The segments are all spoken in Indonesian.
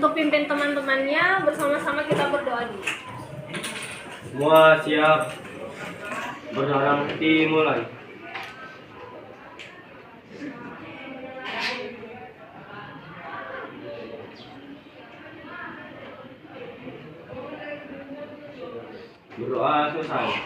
untuk pimpin teman-temannya, bersama-sama kita berdoa dulu. Semua siap. Berdoa dimulai. Berdoa selesai.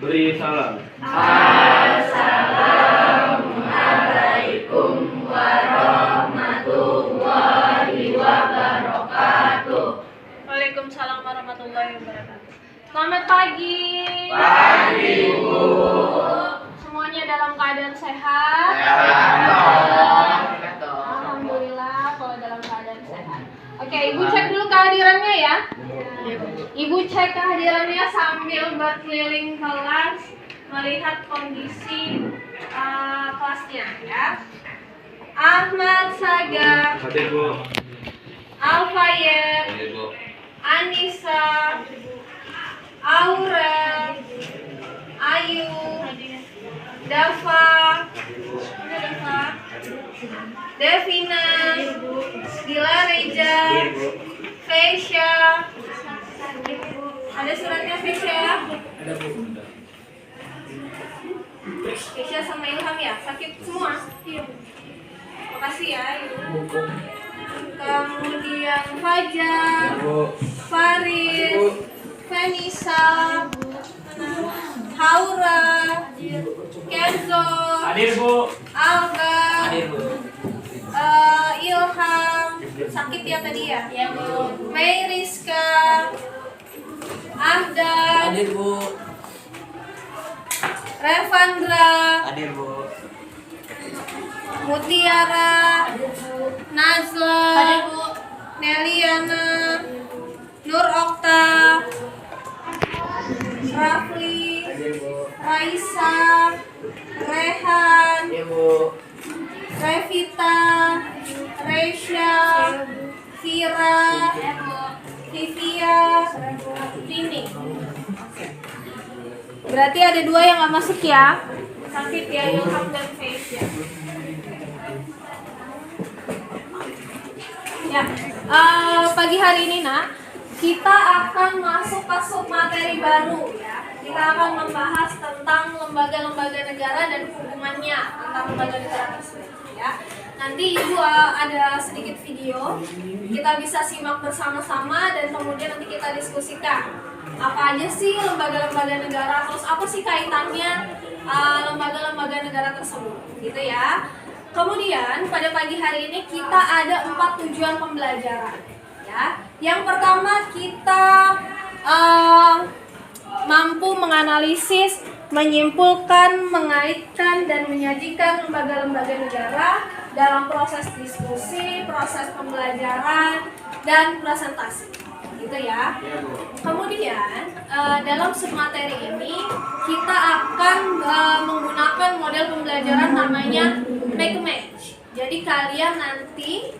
Beri salam. Assalamualaikum warahmatullahi wabarakatuh. Waalaikumsalam warahmatullahi wabarakatuh. Selamat pagi. Pagi, Bu. Semuanya dalam keadaan sehat. Alhamdulillah kalau dalam keadaan sehat. Oke, Ibu cek dulu kehadirannya ya. Ibu cek kehadirannya sambil berkeliling kelas, melihat kondisi kelasnya ya. Ahmad Saga, Hadir, Bu. Alfayet, Hadir, Bu. Anissa, Aurel, Ayu, Dava, Devina, Gila Reja, Feisha. Ada suratnya Feisha? Ada, Bu. Feisha sama Ilham ya? Sakit semua? Iya. Makasih ya Ibu. Kemudian Fajar, Farid, Vanessa, Haura, Kenzo, Hadir, Bu. Alga, Hadir, Bu. Ilham, sakit ya tadi ya? Iya Bu. Mei Rizka, Ahdan, Hadir, Bu. Revandra, Hadir, Bu. Mutiara, Nazla, Neliana, Nur Okta, Rafli, Raisa, Rehan, Revita, Resya, Vira, Vivia, Vini. Berarti ada 2 yang nggak masuk ya? Sakit ya, Ilham dan Feisha. Ya, pagi hari ini kita akan masuk ke submateri baru ya. Kita akan membahas tentang lembaga-lembaga negara dan hubungannya tentang lembaga negara tersebut ya. Nanti Ibu ada sedikit video, kita bisa simak bersama-sama dan kemudian nanti kita diskusikan apa aja sih lembaga-lembaga negara, terus apa sih kaitannya lembaga-lembaga negara tersebut, gitu ya. Kemudian pada pagi hari ini kita ada 4 tujuan pembelajaran ya. Yang pertama kita mampu menganalisis, menyimpulkan, mengaitkan dan menyajikan lembaga-lembaga negara dalam proses diskusi, proses pembelajaran dan presentasi, gitu ya. Kemudian dalam submateri ini kita akan menggunakan model pembelajaran namanya make match. Jadi kalian nanti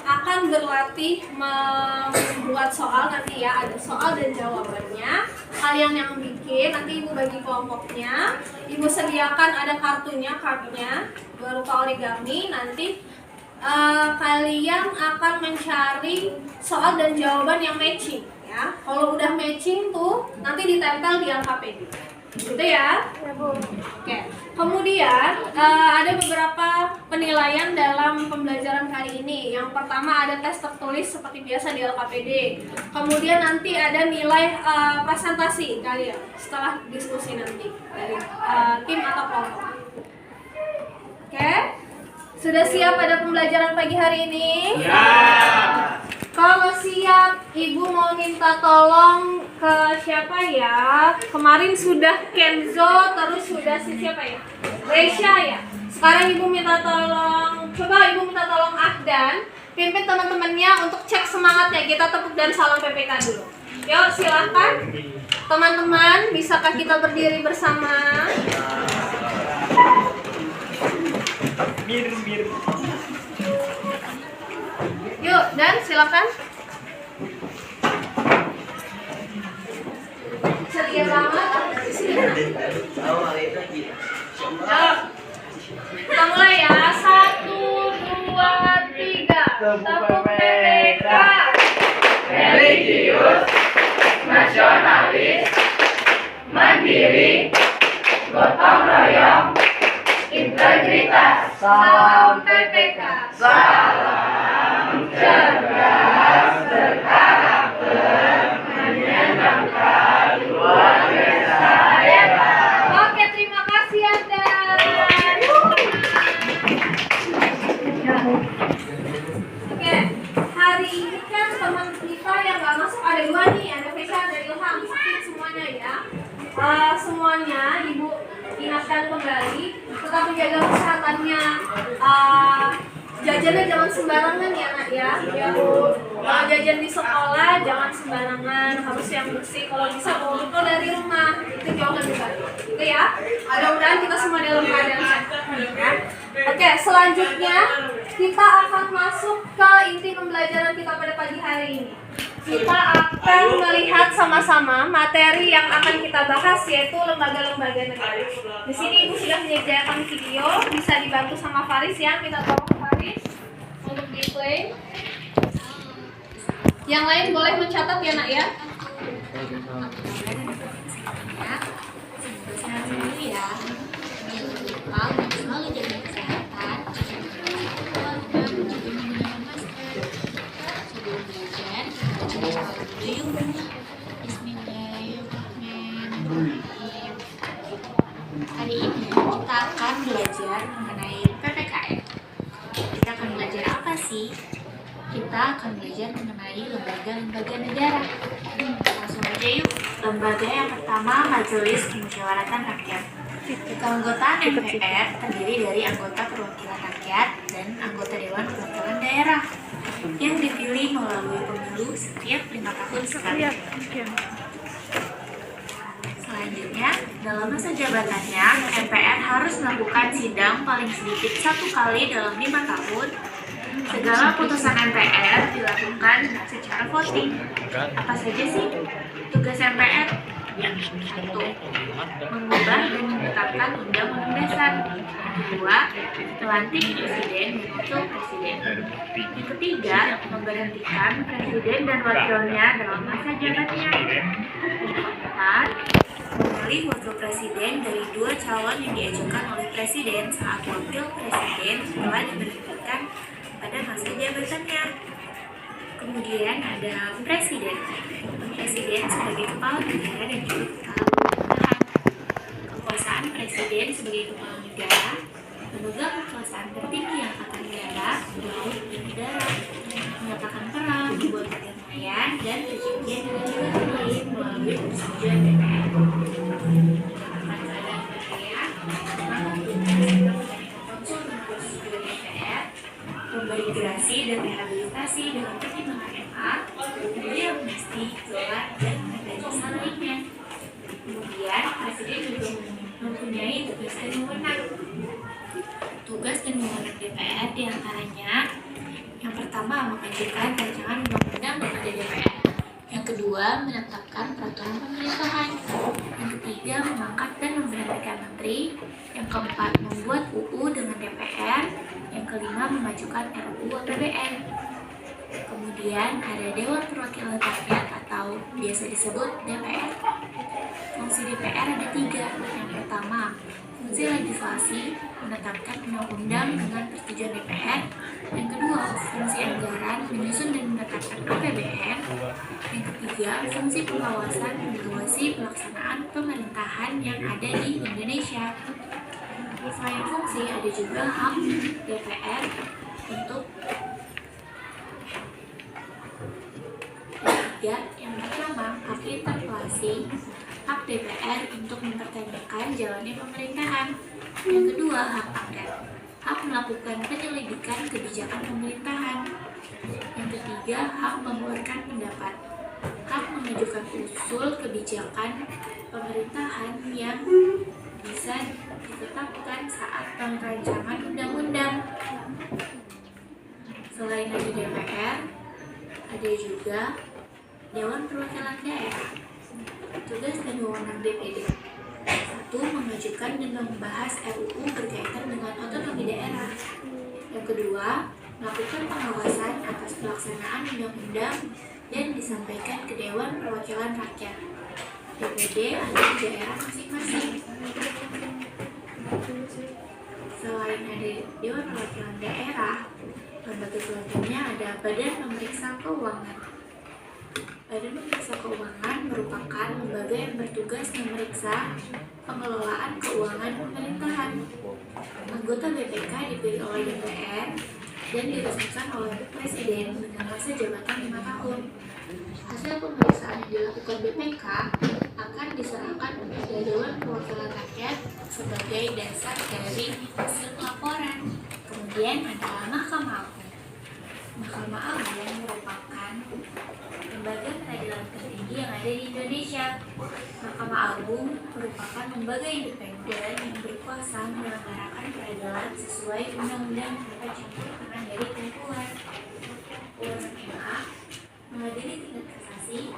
akan berlatih membuat soal nanti ya, ada soal dan jawabannya. Kalian yang bikin, nanti Ibu bagi kelompoknya. Ibu sediakan ada kartunya, cardnya berupa origami. Nanti kalian akan mencari soal dan jawaban yang matching ya. Kalau udah matching tuh nanti ditempel di LKPD. Gitu ya? Ya Bu. Oke. Kemudian ada beberapa penilaian dalam pembelajaran kali ini. Yang pertama ada tes tertulis seperti biasa di LKPD. Kemudian nanti ada nilai presentasi kalian setelah diskusi nanti dari tim atau kelompok. Oke? Sudah siap pada pembelajaran pagi hari ini? Ya. Kalau siap, Ibu mau minta tolong ke siapa ya? Kemarin sudah Kenzo, terus sudah si siapa ya? Resya ya? Sekarang Ibu minta tolong, coba Ibu minta tolong Ahdan, pimpin teman-temannya untuk cek semangatnya. Kita tepuk dan salam PPK dulu. Yuk silahkan. Teman-teman, bisakah kita berdiri bersama? Bir. Yuk, dan silakan. Ceria banget. Kita mulai ya. 1, 2, 3. Tepuk religius, nasionalis, mandiri, gotong royong, integritas. Salam PPK. Salam cerdas, berkarakter, menyenangkan, luar biasa hebat. Oke, terima kasih Anda. Oke, hari ini kan teman kita yang nggak masuk ada dua nih, ada Vesha, ada Ilham, sakit semuanya ya. Semuanya Ibu ingatkan kembali tetap menjaga kesehatannya. Jajannya jangan sembarangan ya nak ya. Jajan di sekolah jangan sembarangan, harus yang bersih. Kalau bisa bawa bekal dari rumah, itu jauh lebih baik. Oke ya. Mudah-mudahan kita semua dalam keadaan sehat. Ya. Oke, selanjutnya kita akan masuk ke inti pembelajaran kita pada pagi hari ini. Kita akan melihat sama-sama materi yang akan kita bahas, yaitu lembaga-lembaga negara. Di sini Ibu sudah menyediakan video, bisa dibantu sama Faris ya. Kita tolong Faris untuk di-play. Yang lain boleh mencatat ya nak ya. Selalu jaga kesehatan, keluarga, menjaga menggunakan masker. Sebelum belajar, kita baca dulu yuk. Bismillahirrahmanirrahim. Hari ini kita akan belajar mengenai PPKN. Kita akan belajar apa sih? Kita akan belajar mengenai lembaga-lembaga negara. Langsung aja yuk. Lembaga yang pertama, Majelis Permusyawaratan Rakyat. Keanggotaan MPR terdiri dari anggota perwakilan rakyat dan anggota Dewan Perwakilan Daerah yang dipilih melalui pemilu setiap 5 tahun sekali. Selanjutnya, dalam masa jabatannya, MPR harus melakukan sidang paling sedikit 1 kali dalam 5 tahun. Segala putusan MPR dilakukan secara voting. Apa saja sih tugas MPR? 1. Mengubah dan menetapkan undang-undang dasar. 2. Melantik presiden dan wakil presiden. Yang ketiga, memberhentikan presiden dan wakilnya dalam masa jabatannya. 4. Memilih wakil presiden dari 2 calon yang diajukan oleh presiden saat wakil presiden telah diberhentikan pada masa jabatannya. Kemudian ada presiden. Presiden sebagai kepala negara dan juga kepala pemerintahan. Kekuasaan presiden sebagai kepala negara memegang kekuasaan tertinggi angkatan negara, laut dan udara, menyatakan perang, membuat perdamaian dan perjanjian dengan negara lain melalui persetujuan DPR. Memberi gerasi dan rehabilitasi dengan pertimbangan MA, kemudian amnesti, gelar, dan tanda jasa lainnya. Kemudian, Presiden juga mempunyai tugas dan wewenang. Tugas dan wewenang DPR diantaranya: yang pertama, mengajukan rancangan undang-undang kepada DPR. Yang kedua, menetapkan peraturan pemerintahan. Yang ketiga, mengangkat dan memberhentikan menteri. Yang keempat, membuat UU dengan DPR. Yang kelima, memajukan RUU APBN. Kemudian ada Dewan Perwakilan Rakyat atau biasa disebut DPR. Fungsi DPR ada 3. Yang pertama, fungsi legislasi, menetapkan undang-undang dengan persetujuan DPR. Yang kedua, fungsi anggaran, menyusun dan menetapkan APBN. Yang ketiga, fungsi pengawasan, mengawasi pelaksanaan pemerintahan yang ada di Indonesia. Selain fungsi, ada juga hak DPR untuk yang pertama, hak interpelasi, hak DPR untuk mempertanyakan jalannya pemerintahan. Yang kedua, hak angket, hak melakukan penyelidikan kebijakan pemerintahan. Yang ketiga, hak mengeluarkan pendapat, hak mengajukan usul kebijakan pemerintahan yang bisa ditetapkan saat perancangan undang-undang. Selain dari DPR, ada juga Dewan Perwakilan Daerah. Tugas dan wewenang DPD: 1. Mengajukan dan membahas RUU berkaitan dengan otonomi daerah. Yang kedua, melakukan pengawasan atas pelaksanaan undang-undang dan disampaikan ke Dewan Perwakilan Rakyat. DPD ada di daerah masing-masing. Selain ada Dewan Perwakilan Daerah, lembaga selanjutnya ada Badan Pemeriksa Keuangan. Badan Pemeriksa Keuangan merupakan lembaga yang bertugas memeriksa pengelolaan keuangan pemerintahan. Anggota BPK dipilih oleh DPR dan diresmikan oleh Presiden dengan masa jabatan 5 tahun. Hasil pemeriksaan yang dilakukan BPK akan diserahkan kepada Dewan Perwakilan Rakyat sebagai dasar dari hasil laporan. Kemudian ada Mahkamah Agung. Mahkamah Agung merupakan lembaga peradilan tertinggi yang ada di Indonesia. Mahkamah Agung merupakan lembaga independen yang berkuasa menyelenggarakan peradilan sesuai undang-undang tanpa campur tangan dari pengadilan. MA mengadili tingkat kasasi,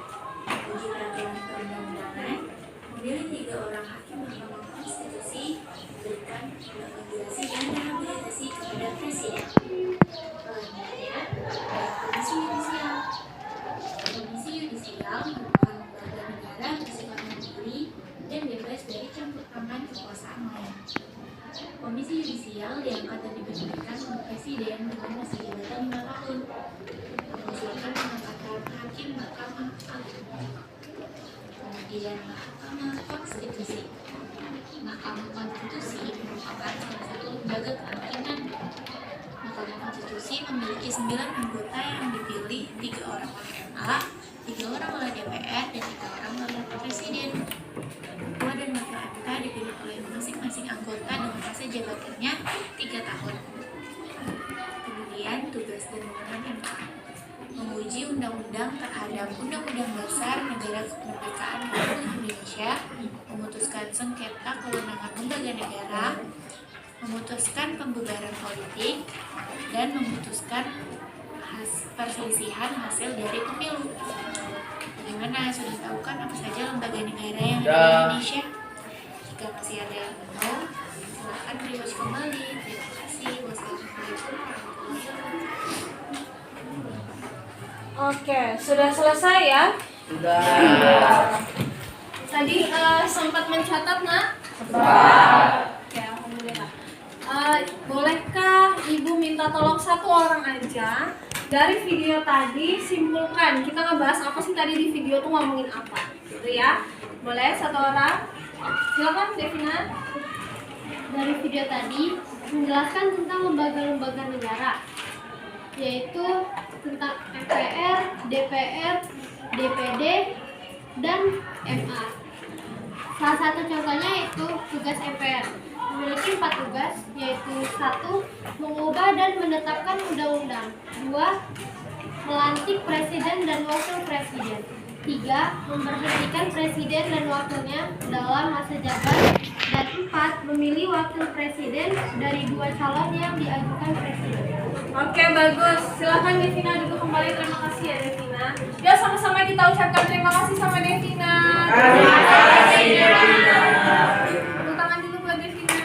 menguji peraturan perundang-undangan, memilih 3 orang hakim Mahkamah Konstitusi, memberikan regulasi dan rehabilitasi kepada Presiden. Selanjutnya, ada Komisi Yudisial. Komisi Yudisial merupakan lembaga negara bersifat mandiri dan bebas dari campur tangan kekuasaan lain. Komisi Yudisial diangkat dan dibentukkan oleh Presiden dengan masa jabatan 5 tahun. Mengusulkan pengangkatan hakim Mahkamah Agung. Kemudian Mahkamah Konstitusi. Mahkamah Konstitusi merupakan salah satu lembaga kehakiman. Mahkamah Konstitusi memiliki 9 anggota yang dipilih 3 orang oleh MA, 3 orang oleh DPR, dan 3 orang oleh Presiden. Ketua dan Wakil MK dipilih oleh masing-masing anggota dengan masa jabatannya 3 tahun. Kemudian tugas dan wewenang MK menguji undang-undang terhadap Undang-Undang Dasar Negara Kemerdekaan Republik Indonesia, memutuskan sengketa kewenangan lembaga negara, memutuskan pembubaran politik, dan memutuskan perselisihan hasil dari pemilu. Bagaimana? Sudah tahu kan apa saja lembaga negara yang ada di Indonesia? Jika masih ada yang belum, silakan rewatch kembali. Terima kasih. Wassalamualaikum warahmatullahi wabarakatuh. Oke, sudah selesai ya? Sudah. Tadi sempat mencatat, nak? Sempat. Oke, alhamdulillah. Bolehkah Ibu minta tolong 1 orang aja dari video tadi simpulkan kita ngebahas apa sih tadi di video tuh ngomongin apa, gitu ya? Boleh 1 orang? Silakan, Devina. Dari video tadi menjelaskan tentang lembaga-lembaga negara, yaitu tentang MPR, DPR, DPD, dan MA. Salah satu contohnya yaitu tugas MPR. Memiliki 4 tugas, yaitu 1. Mengubah dan menetapkan undang-undang. 2. Melantik presiden dan wakil presiden. 3. Memberhentikan presiden dan wakilnya dalam masa jabat. Dan 4. Memilih wakil presiden dari 2 calon yang diajukan presiden. Oke, bagus. Silakan Devina duduk kembali. Terima kasih ya, Devina. Ya, sama-sama kita ucapkan terima kasih sama Devina. Terima kasih, Devina. Tepuk tangan dulu buat Devina.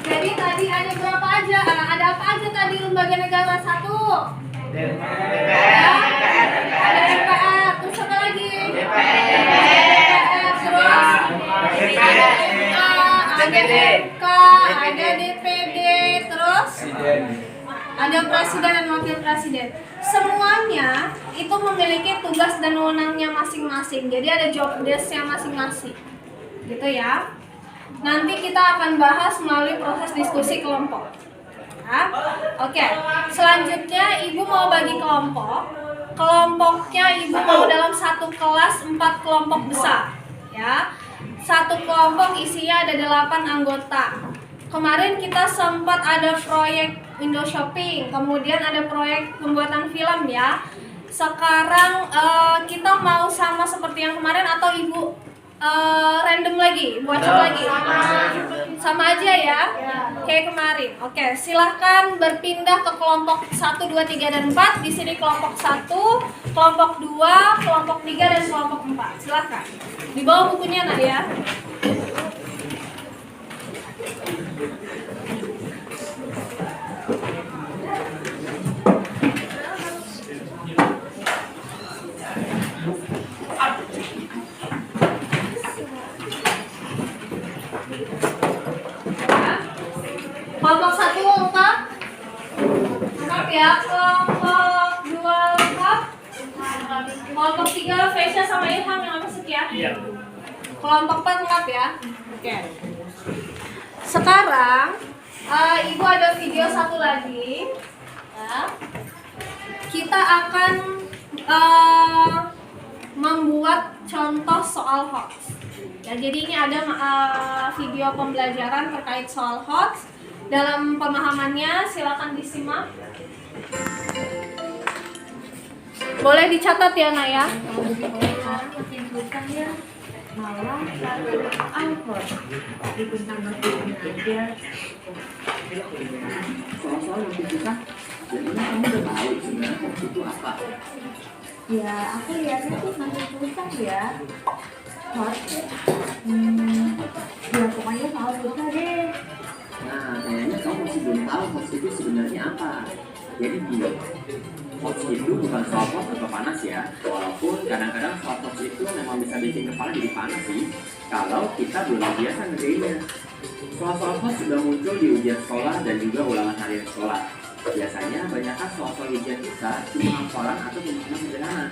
Jadi tadi ada berapa aja? Ada apa aja tadi lembaga negara? 1. DPR. Ada MPR. Terus apa lagi? DPR. Terus ada MA, ada MK, ada DPD, terus ada presiden dan wakil presiden. Semuanya itu memiliki tugas dan wewenangnya masing-masing. Jadi ada job desk-nya masing-masing. Gitu ya. Nanti kita akan bahas melalui proses diskusi kelompok. Ya. Oke. Selanjutnya Ibu mau bagi kelompok. Kelompoknya Ibu mau dalam 1 kelas 4 kelompok besar. Ya. 1 kelompok isinya ada 8 anggota. Kemarin kita sempat ada proyek window shopping, kemudian ada proyek pembuatan film ya. Sekarang kita mau sama seperti yang kemarin atau Ibu random lagi, buat lagi? Sama aja ya, kayak kemarin. Oke, silahkan berpindah ke kelompok 1, 2, 3, dan 4. Di sini kelompok 1, kelompok 2, kelompok 3, dan kelompok 4. Silahkan. Di bawah bukunya nak ya. Kelompok 1 lengkap? Lengkap ya. Kelompok 2 lengkap? Kelompok 3 Fesya sama Ilham yang masuk ya? Iya. Kelompok 4 lengkap ya? Oke. Sekarang Ibu ada video satu lagi. Ya. Kita akan membuat contoh soal hoax. Ya, jadi ini ada video pembelajaran terkait soal hoax. Dalam pemahamannya silakan disimak. Boleh dicatat ya, Nak ya. Malah alkohol di bintang aja. Soal-soal yang susah, jadi kamu udah tahu sebenarnya hoax itu apa? Ya, aku lihatnya tuh makin susah ya. Hoax. Ya pokoknya soal susah deh. Nah, kayaknya kamu masih belum tahu hoax itu sebenarnya apa. Jadi gini, hoax itu bukan soal hoax atau panas ya. Walaupun kadang-kadang soal hoax itu memang bisa bikin kepala jadi panas sih, kalau kita belum biasa ngerjainnya. Soal-soal hoax sudah muncul di ujian sekolah dan juga ulangan harian sekolah. Biasanya banyakkan soal-soal ujian kita cuma hafalan atau pemahaman sederhana.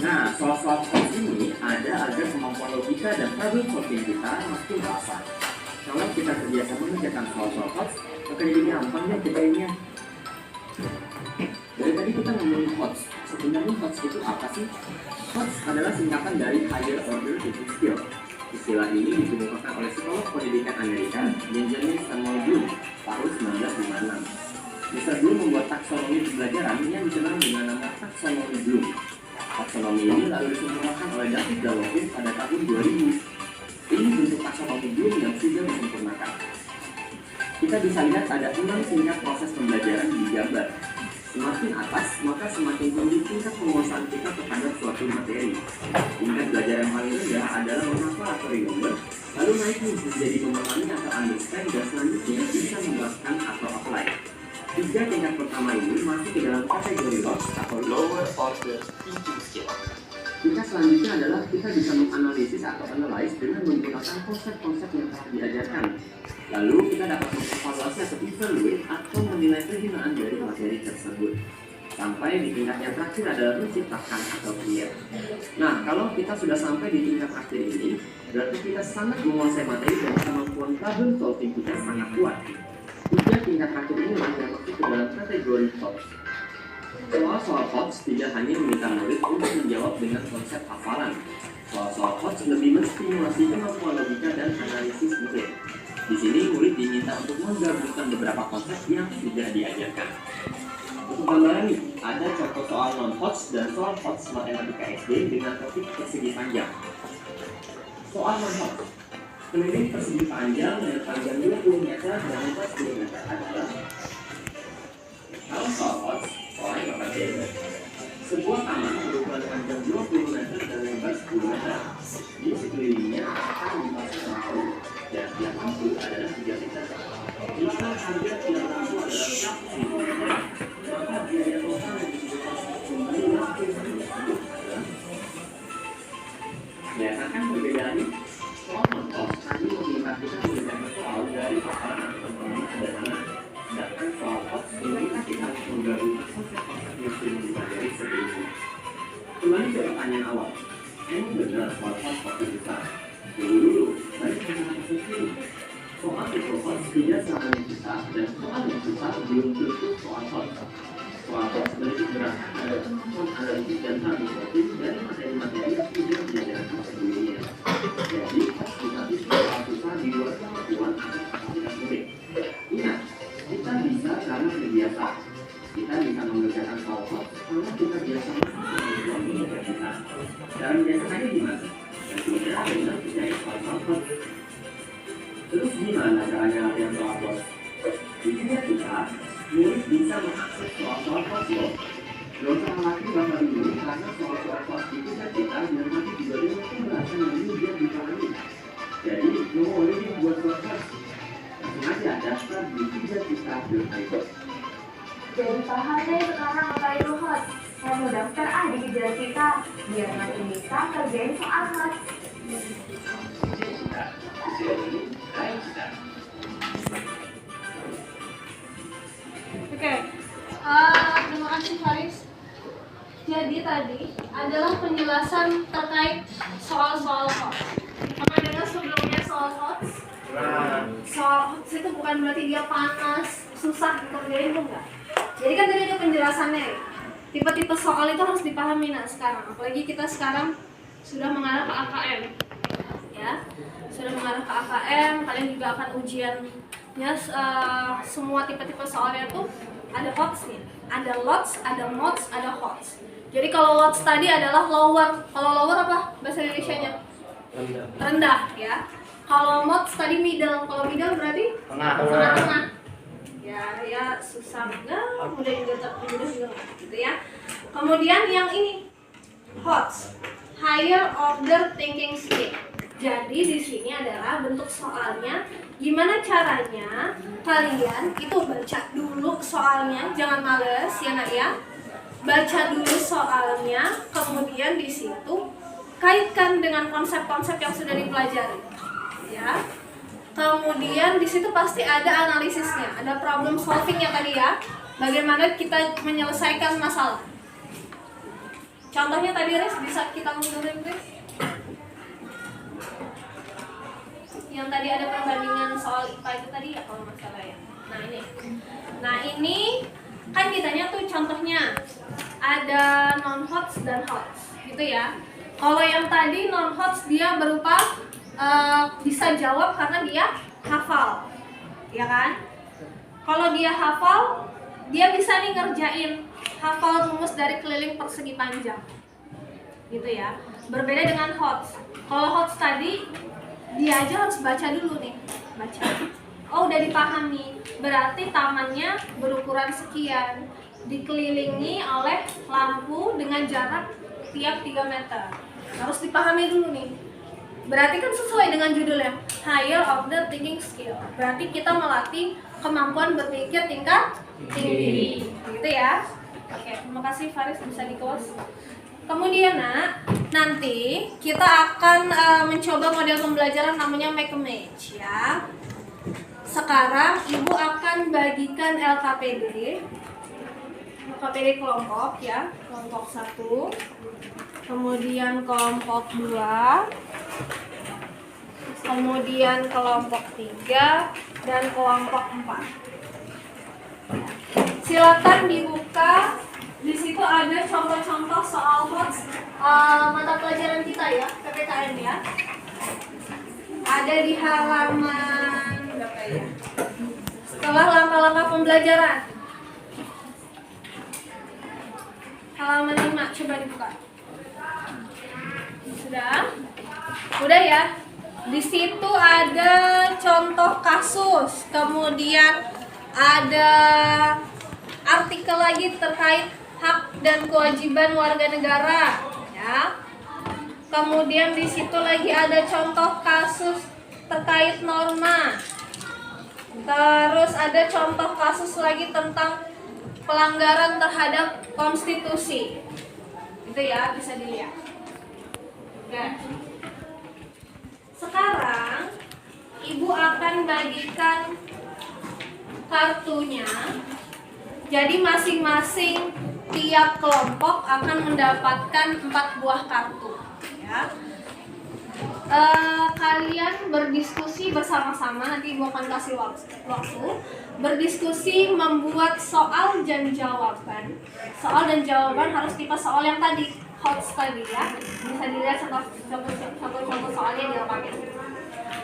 Nah, soal-soal hoax ini ada agar kemampuan logika dan problem solving kita makin terasah. Kalau kita terbiasa mengerjakan soal-soal hoax, maka jadi gampang deh kerjainnya. Dari tadi kita ngomongin hoax, sebenarnya hoax itu apa sih? Hoax adalah singkatan dari Higher Order Teaching Skill. Istilah ini dikemukakan oleh psikolog pendidikan Amerika Benjamin Samuel Bloom tahun 1956. Mr. Bloom membuat taksonomi pembelajaran yang dikenal dengan nama taksonomi Bloom. Taksonomi ini lalu disempurnakan oleh David Galloway pada tahun 2000. Ini bentuk taksonomi Bloom yang sudah disempurnakan. Kita bisa lihat ada 6 tingkat proses pembelajaran di gambar. Semakin atas, maka semakin tinggi tingkat penguasaan kita terhadap suatu materi. Tingkat belajar yang paling rendah adalah menghafal atau remember, lalu naik menjadi memahami atau understand, dan selanjutnya bisa menerapkan atau apply. 3 tingkat pertama ini masuk ke dalam kategori atau lower order thinking skill. Tingkat selanjutnya adalah kita bisa menganalisis atau analyze dengan menggunakan konsep-konsep yang telah diajarkan. Lalu kita dapat mengevaluasi atau evaluate atau menilai kehinaan dari materi tersebut. Sampai di tingkat yang terakhir adalah menciptakan atau create. Nah, kalau kita sudah sampai di tingkat akhir ini, berarti kita sangat menguasai materi dan kemampuan problem solving kita sangat kuat. 3 tingkat akhir ini yang masuk ke dalam kategori hoax. Soal-soal hoax tidak hanya meminta murid untuk menjawab dengan konsep hafalan. Soal-soal hoax lebih menstimulasi kemampuan logika dan analisis murid. Di sini murid diminta untuk menggabungkan beberapa konsep yang sudah diajarkan. Untuk gambaran nih, ada contoh soal non-hoax dan soal hoax matematika SD dengan topik persegi panjang. Soal non-hoax, keliling persegi panjang dengan panjang 20 meter dan lebar 10 meter adalah. Kalau soal hoax, soalnya berbeda. Sebuah taman berukuran panjang 20 meter dan lebar 10 meter. Di sekelilingnya akan dipasang lampu, dan tiap lampu adalah 3 meter. Jika harga tiap lampu adalah 100.000 meter, maka biaya total yang dibutuhkan kembali lampu tersebut adalah. Lihat kan perbedaannya? Soal non-hoax hanya meminta kita mengerjakan soal dari paparan atau pemahaman sederhana. Sedangkan soal hoax meminta kita menggabungkan konsep-konsep yang sudah dipelajari sebelumnya. Kembali ke pertanyaan awal, emang benar soal hoax besar? Dulu, baik dengan ini. Soal itu hoax tidak selamanya besar, dan soal yang besar belum tentu soal hoax. Soal hoax berarti berasal dari kemampuan analisis dan problem solving dari materi-materi yang sudah diajarkan sebelumnya. Jadi, hoax bisa soal besar di luar kemampuan atau kapasitas murid. Ingat, kita bisa karena terbiasa. Kita bisa mengerjakan soal hoax karena kita biasa melakukan mengerjakan kita. Dan biasanya gimana? Dan tidak ada yang percaya soal hoax. Terus gimana caranya latihan soal hoax? Di sini kita, murid bisa mengakses soal hoax loh. Gak usah khawatir bakal dulu karena soal hoax itu kan kita dan nanti juga dengan pembahasan yang mudah dipahami. Jadi, mau boleh buat soal hoax. Langsung aja daftar di kejar-kita.id. Jadi paham deh sekarang apa itu hoax. Saya mau daftar di kejar kita biar nanti bisa kerjain soal hoax. penjelasan terkait soal-soal HOTS. Pernah dengar sebelumnya soal HOTS? Soal HOTS itu bukan berarti dia panas, susah dikerjain, itu enggak. Jadi kan tadi ada penjelasannya ya. Tipe-tipe soal itu harus dipahami sekarang. Apalagi kita sekarang sudah mengarah ke AKM. Ya, sudah mengarah ke AKM, kalian juga akan ujiannya semua tipe-tipe soalnya tuh ada HOTS nih. Ada LOTS, ada MOTS, ada HOTS. Jadi kalau LOTS tadi adalah lower. Kalau lower apa bahasa Indonesianya? Rendah ya. Kalau MOTS tadi middle. Kalau middle berarti tengah-tengah. Ya susah enggak, mudah juga enggak gitu ya. Kemudian yang ini HOTS, higher order thinking skill. Jadi di sini adalah bentuk soalnya. Gimana caranya kalian itu baca dulu soalnya, jangan males ya nak ya. Baca dulu soalnya, kemudian di situ kaitkan dengan konsep-konsep yang sudah dipelajari. Ya. Kemudian di situ pasti ada analisisnya, ada problem solvingnya tadi ya. Bagaimana kita menyelesaikan masalah. Contohnya tadi Riz, bisa kita mundurin Riz? Yang tadi ada perbandingan soal IPA itu tadi ya kalau nggak salah ya. Nah ini kan kitanya tuh contohnya ada non HOTS dan HOTS gitu ya. Kalau yang tadi non HOTS dia berupa bisa jawab karena dia hafal, ya kan? Kalau dia hafal, dia bisa nih ngerjain hafal rumus dari keliling persegi panjang, gitu ya. Berbeda dengan HOTS. Kalau HOTS tadi dia aja harus baca dulu nih, baca. Oh udah dipahami, berarti tamannya berukuran sekian, dikelilingi oleh lampu dengan jarak tiap 3 meter. Harus dipahami dulu nih. Berarti kan sesuai dengan judulnya, higher order thinking skill. Berarti kita melatih kemampuan berpikir tingkat tinggi, gitu ya. Oke, terima kasih Faris, bisa di close. Kemudian nanti kita akan mencoba model pembelajaran namanya make a match ya. Sekarang Ibu akan bagikan LKPD kelompok ya, kelompok 1, kemudian kelompok 2, kemudian kelompok 3 dan kelompok 4. Silakan dibuka. Di situ ada contoh-contoh soal HOTS mata pelajaran kita ya, PPKN ya. Ada di halaman berapa ya? Setelah langkah-langkah pembelajaran. Halaman 5, coba dibuka. Sudah? Udah ya? Di situ ada contoh kasus, kemudian ada artikel lagi terkait hak dan kewajiban warga negara, ya. Kemudian di situ lagi ada contoh kasus terkait norma. Terus ada contoh kasus lagi tentang pelanggaran terhadap konstitusi. Itu ya, bisa dilihat. Oke. Sekarang Ibu akan bagikan kartunya. Jadi masing-masing tiap kelompok akan mendapatkan 4 buah kartu ya. Kalian berdiskusi bersama-sama, nanti Ibu akan kasih waktu berdiskusi membuat soal dan jawaban. Soal dan jawaban harus tipe soal yang tadi, HOTS tadi ya. Bisa dilihat contoh soalnya di lapangan.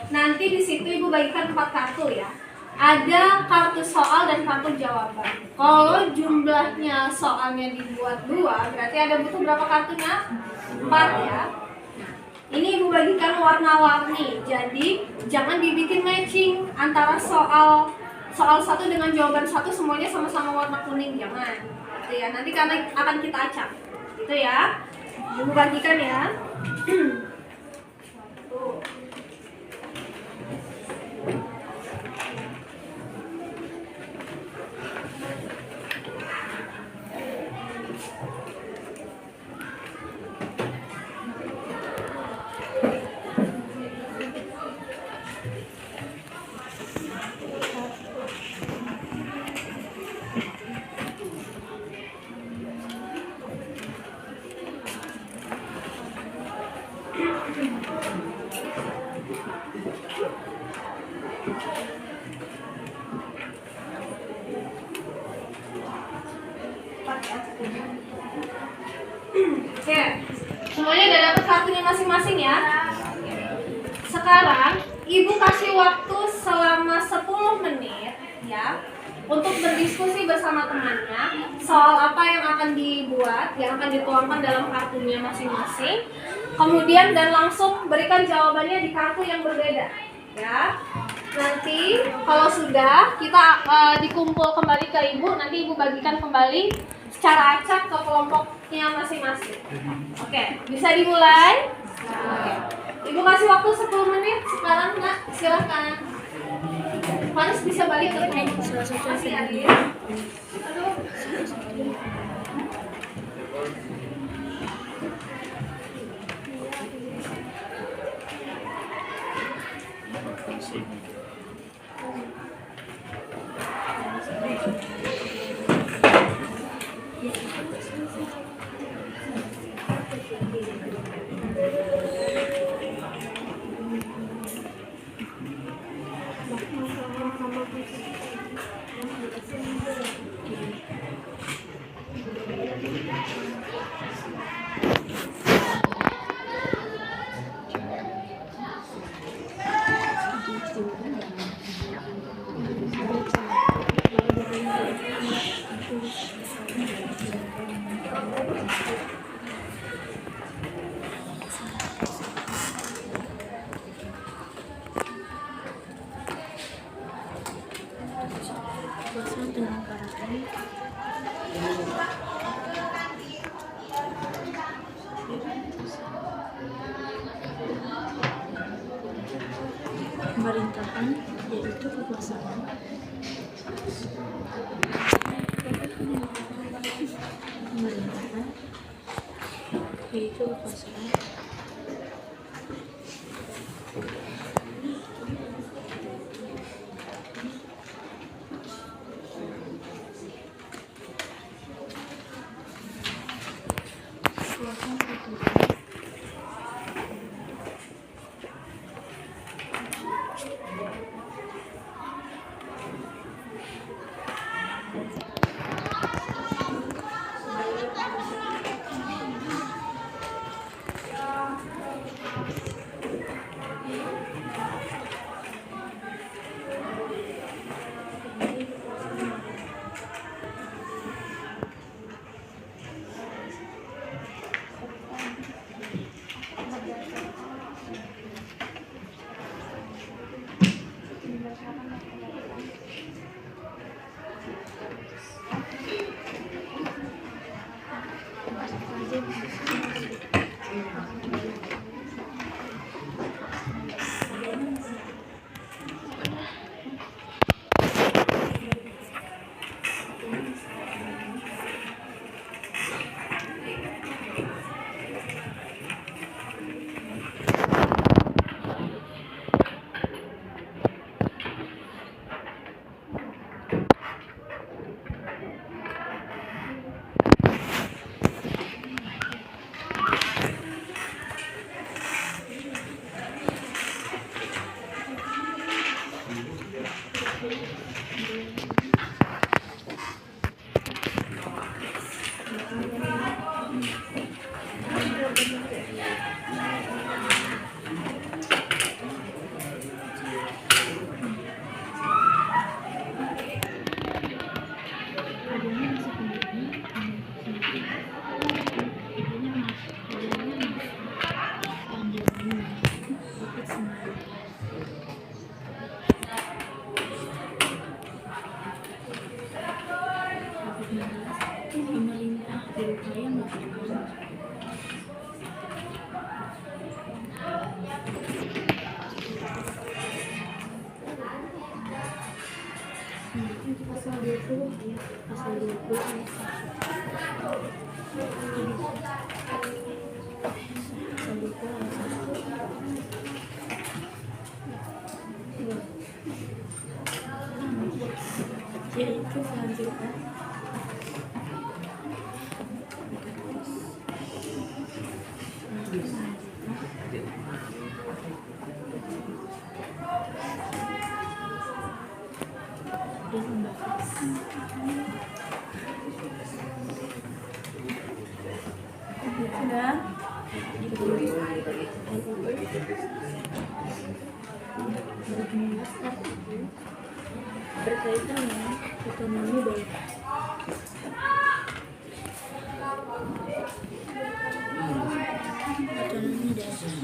Nanti di situ Ibu bagikan 4 kartu ya. Ada kartu soal dan kartu jawaban. Kalau jumlahnya soalnya dibuat 2, berarti ada butuh berapa kartunya? 4 ya. Ini Ibu bagikan warna-warni. Jadi jangan dibikin matching antara soal 1 dengan jawaban 1 semuanya sama-sama warna kuning, jangan. Gitu ya. Nanti karena akan kita acak. Gitu ya. Ibu bagikan ya. Oke, semuanya udah dapat kartunya masing-masing ya. Sekarang ibu kasih waktu selama 10 menit ya untuk berdiskusi bersama temannya soal apa yang akan dibuat, yang akan dituangkan dalam kartunya masing-masing. Kemudian dan langsung berikan jawabannya di kartu yang berbeda ya. Nanti kalau sudah kita dikumpul kembali ke ibu, nanti ibu bagikan kembali secara acak ke kelompoknya masing-masing. Oke, bisa dimulai? Oke. Ibu kasih waktu 10 menit sekarang, Nak. Silakan. Panas bisa balik ke masih hadir. Aduh. Pemerintahan yaitu kekuasaan. Pemerintahan yaitu kekuasaan. Pemerintah berupaya melakukan pasal 20 ayat pasal 20 ayat 1 yaitu selanjutnya Sudah? Berkaitan dengan otonomi daerah. Otonomi daerah.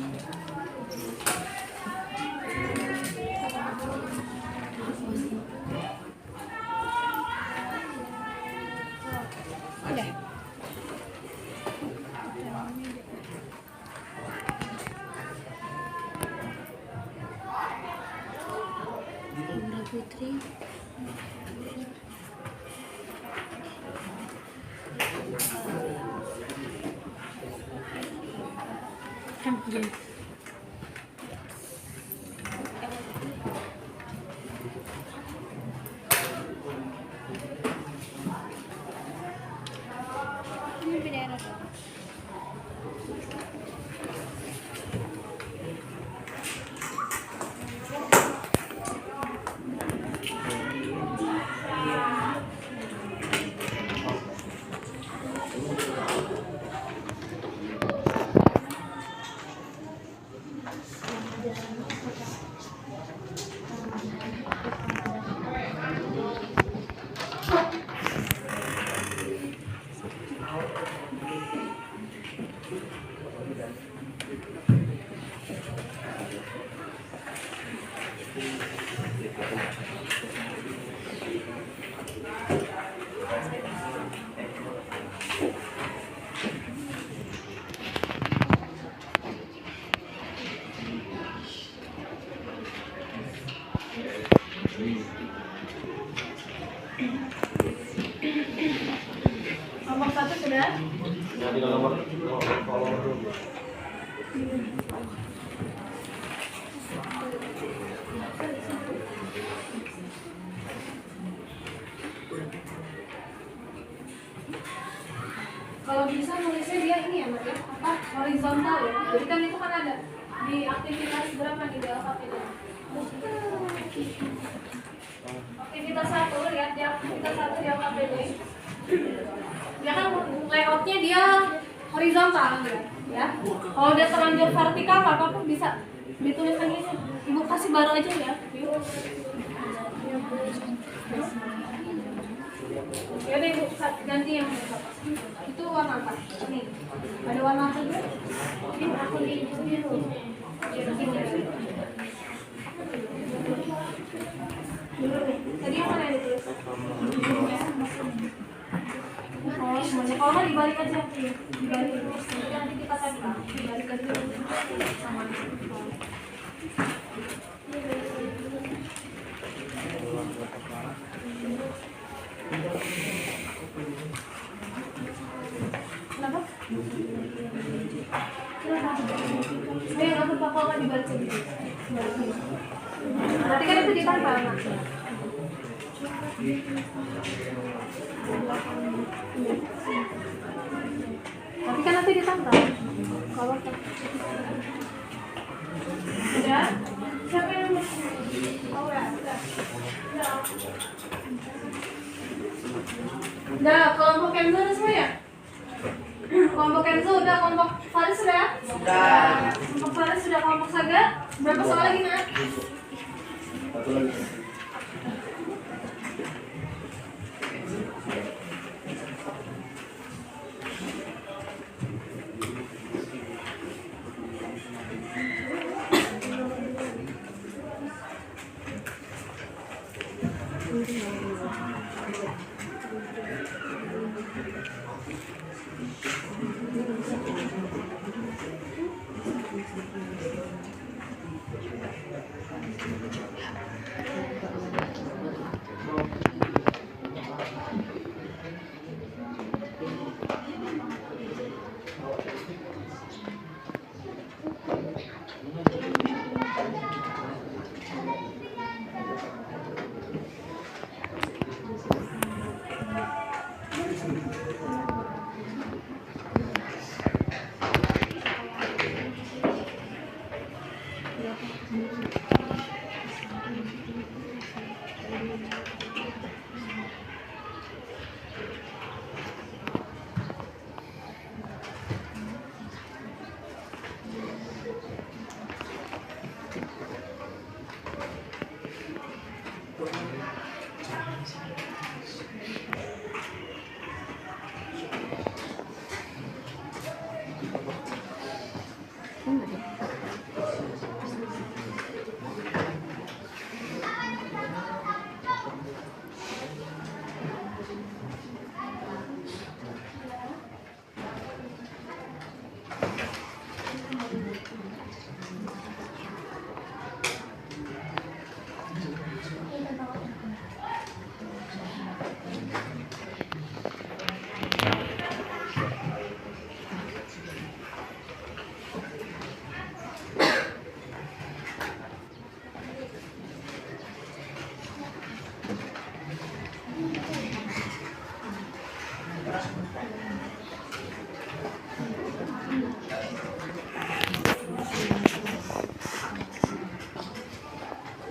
Indra Putri. Yes. Nomor 1 sudah? Kalau bisa nulisnya dia ini ya Mat ya, apa horizontal ya. Jadi kan itu kan ada di aktivitas berapa nih di LKPD? Aktivitas 1, lihat di aktivitas 1 di LKPD. Dia kan layoutnya dia horizontal ya. Kalau dia terlanjur vertikal apa bisa ditulis lagi. Ibu kasih baru aja ya. Yuk. Ya deh Ibu, ganti yang itu warna apa? Nih, ada warna apa juga? Ini aku di biru. Tadi yang mana ditulis? Oh, semuanya. Kalau nggak dibalik aja. Dibalik. Nanti kita tempel. Dibalik aja. Sama. Kenapa? Saya nggak apa-apa kalau nggak dibalik aja. Berarti kan itu ditempel. Tapi kan nanti ditambah. Kalau udah, siapa yang oh ya, udah kelompok Kenzo udah semua ya? Kelompok Kenzo udah, kelompok Faris sudah? Sudah. Kelompok Faris sudah, kelompok Saga berapa soal lagi Nak? Satu lagi.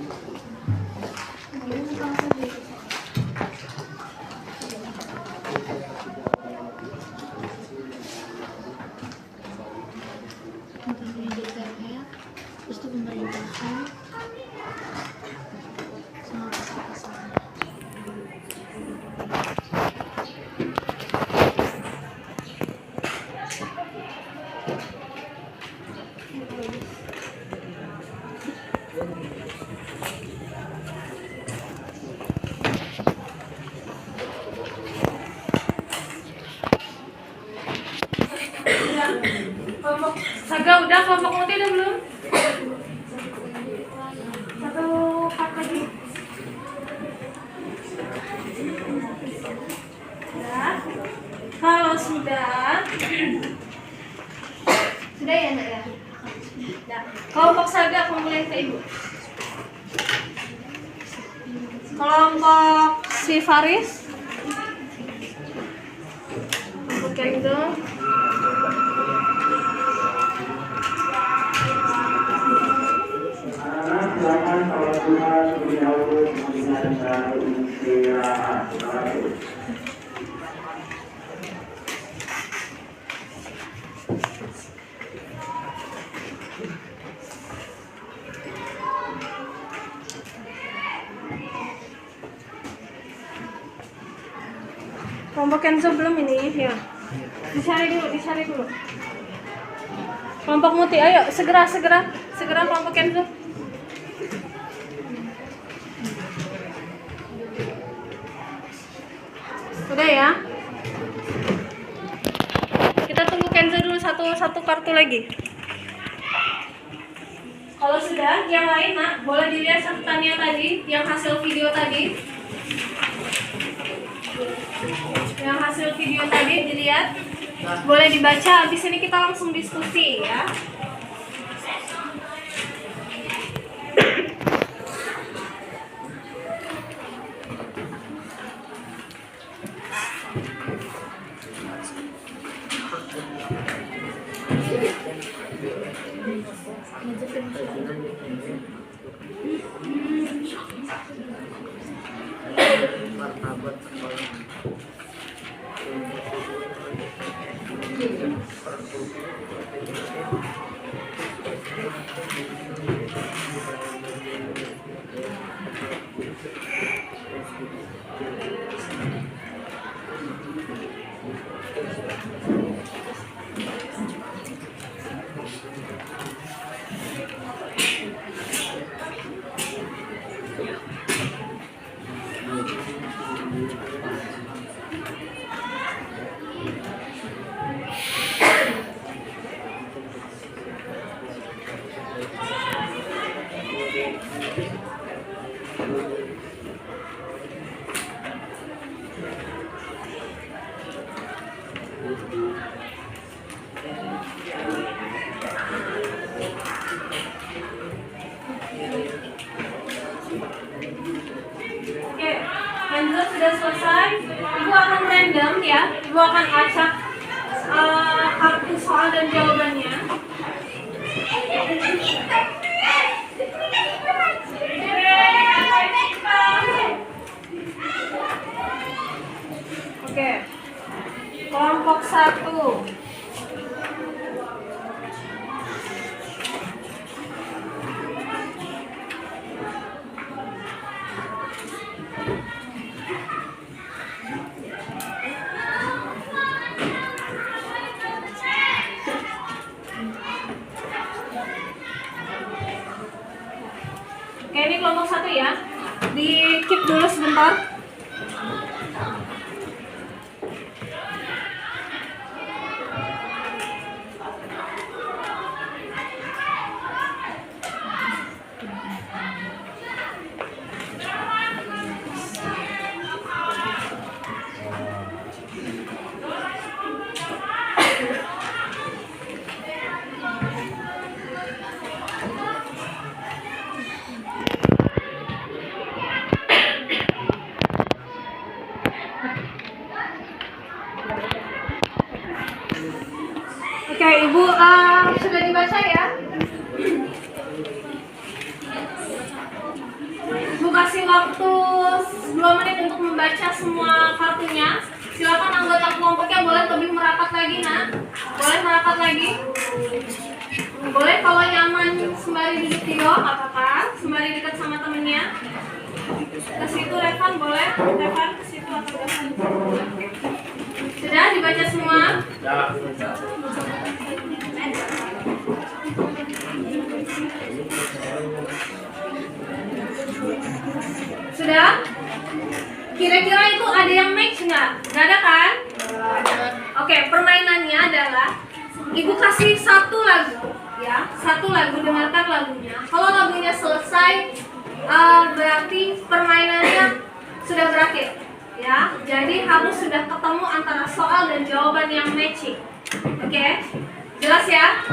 Tentang DPR, terus itu pemerintahan, sama pasal-pasal. Kelompok Saga udah, kelompok Muti udah belum? Satu part lagi. Sudah. Kalau sudah ya nak ya. Sudah. Kelompok Saga kembali ke ibu. Kelompok si Faris. Kelompok Kenzo. Silakan kalau Tuhan lebih dahulu memberikan istirahat. Kelompok Kenzo belum ini ya. Dicari dulu. Kelompok Muti, ayo segera kelompok Kenzo. Udah ya. Kita tunggu Kenzo dulu satu kartu lagi. Kalau sudah, yang lain nak boleh dilihat catatannya tadi, yang hasil video tadi. Yang hasil video tadi dilihat, boleh dibaca. Habis ini kita langsung diskusi ya. Oke, Kenzo sudah selesai. Ibu akan random ya. Ibu akan acak kartu soal dan jawabannya. Oke, kelompok 1. Oke, ini kelompok 1 ya. Di keep dulu sebentar. kasih waktu 2 menit untuk membaca semua kartunya. Silakan anggota kelompoknya boleh lebih merapat lagi, nak. Boleh merapat lagi. Boleh kalau nyaman sembari duduk tidur, nggak apa-apa. Sembari dekat sama temennya. Ke situ Revan boleh. Revan ke situ atau Revan. Sudah dibaca semua? Sudah? Kira-kira itu ada yang match nggak? Nggak ada kan? Oke, permainannya adalah Ibu kasih satu lagu, ya, satu lagu, dengarkan lagunya. Kalau lagunya selesai, berarti permainannya sudah berakhir, ya. Jadi harus sudah ketemu antara soal dan jawaban yang matching. Oke, jelas ya?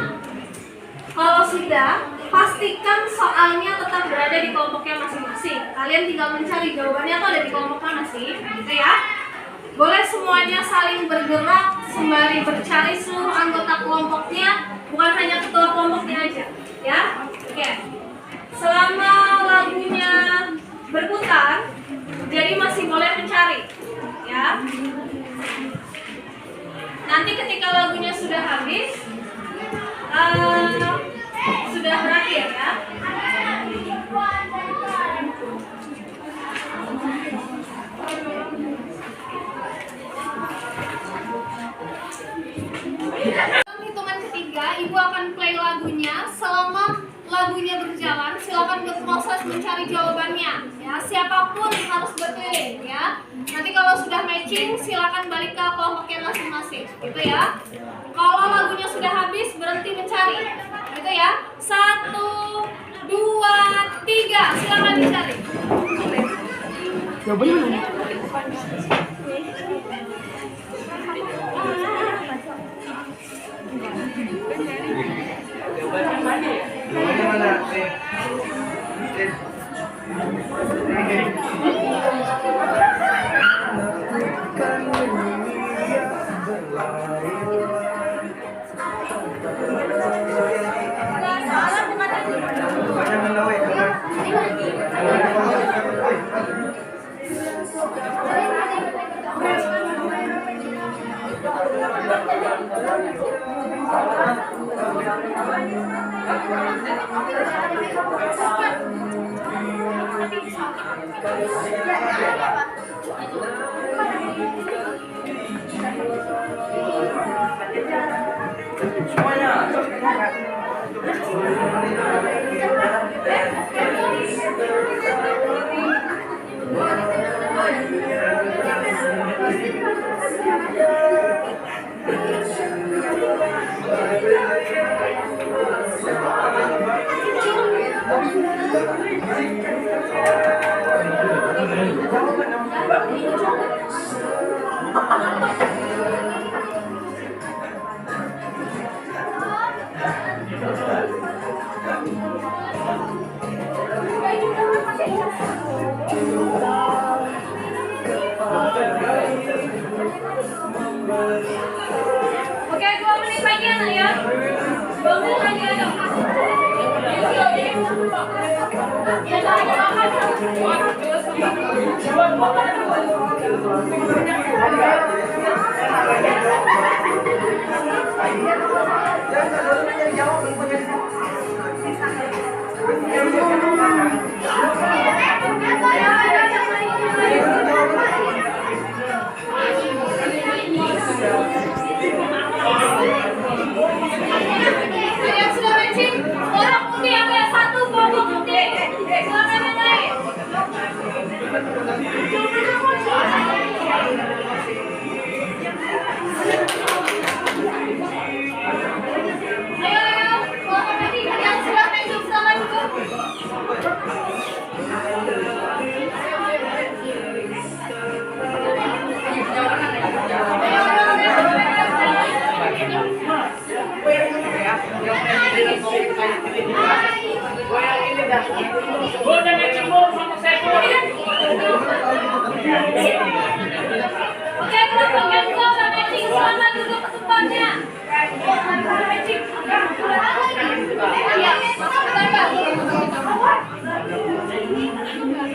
Kalau sudah, pastikan soalnya tetap berada di kelompoknya masing-masing. Kalian tinggal mencari jawabannya atau ada di kelompok mana sih, gitu ya. Boleh semuanya saling bergerak sembari bercari seluruh anggota kelompoknya, bukan hanya ketua kelompoknya aja, ya. Oke. Selama lagunya berputar, jadi masih boleh mencari, ya. Nanti ketika lagunya sudah habis, sudah berakhir, ya. Dalam hitungan ketiga, Ibu akan play lagunya. Selama lagunya berjalan, silakan berproses mencari jawabannya. Ya, siapapun harus berkeliling, ya. Nanti kalau sudah matching, silakan balik ke kelompoknya masing-masing, gitu ya. Kalau lagunya sudah habis, berhenti mencari, gitu ya. 1, 2, 3, silakan dicari. Jawabannya mana? Oke, 2 menit lagi anak ya. 2 menit lagi anak. Yang sudah matching, orang putih yang kayak satu kelompok putih. Silakan yang lain. Ayo, kelompok putih yang sudah matching sama dulu.